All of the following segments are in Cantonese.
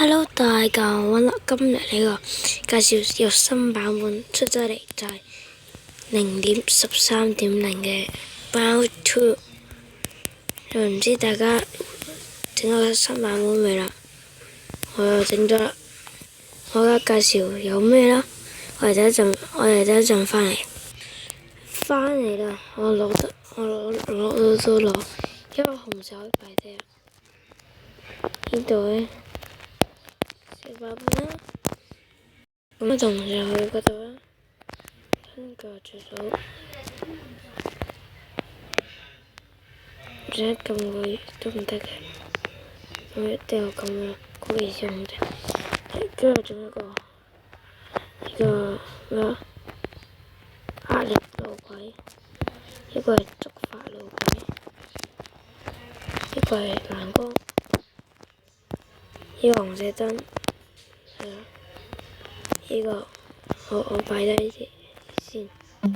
Hello，大家好，今日呢個介紹有新版本出咗嚟，就係0.13.0嘅 Bound 2。唔知大家整咗新版本未啦？我又整咗啦。我而家介紹有咩啦？我哋等一陣翻嚟啦。我攞到攞，因為紅色可以擺低。呢度呢，小版本啦。咁同上去嗰度啦，跟住住到，唔使撳佢都唔得嘅，咁一定要撳啦，嗰個先唔得。跟住仲有呢個咩壓力路軌，呢個係觸發路軌，呢個係欄杆，呢個紅色燈，呢個我擺低呢啲先，呢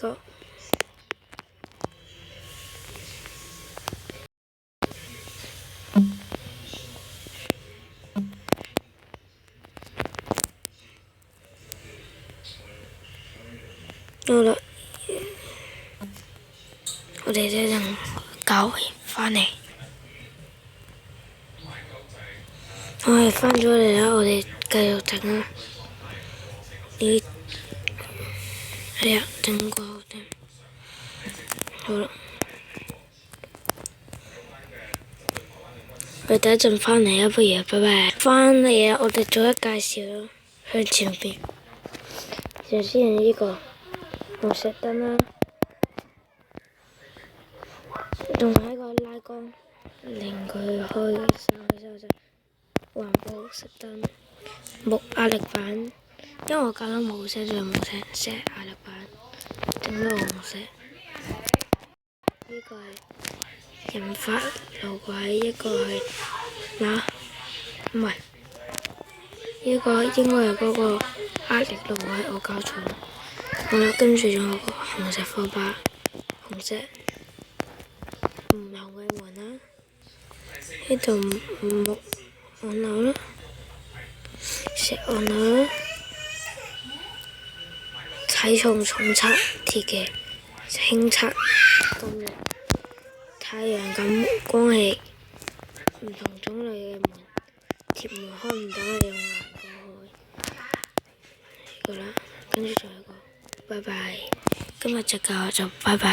個。好啦，我哋一陣搞完翻嚟，我哋翻咗嚟啦，我哋繼續整啦。哎呀，整過好啦，我哋等一陣翻嚟啊，不如拜拜。翻嚟啦，我哋做一介紹啦，向前邊。首先呢個紅色燈啦，仲有一個拉杆，令佢開上去。環保熄燈，木壓力板，因為我搞到冇色，就冇色壓力板，整到紅色。呢個係引發路軌，一個係唔係，呢個應該係嗰個壓力路軌，我搞錯啦。好啦，跟住仲有個紅色火把，紅色唔紅嘅門啦，呢度木按鈕啦，石按鈕啦，體重測鐵嘅輕測功能，太陽感光器，唔同種類嘅門，鐵門開唔到係用硬過去。呢個啦，跟住仲有一個，拜拜。今日就夠就拜拜。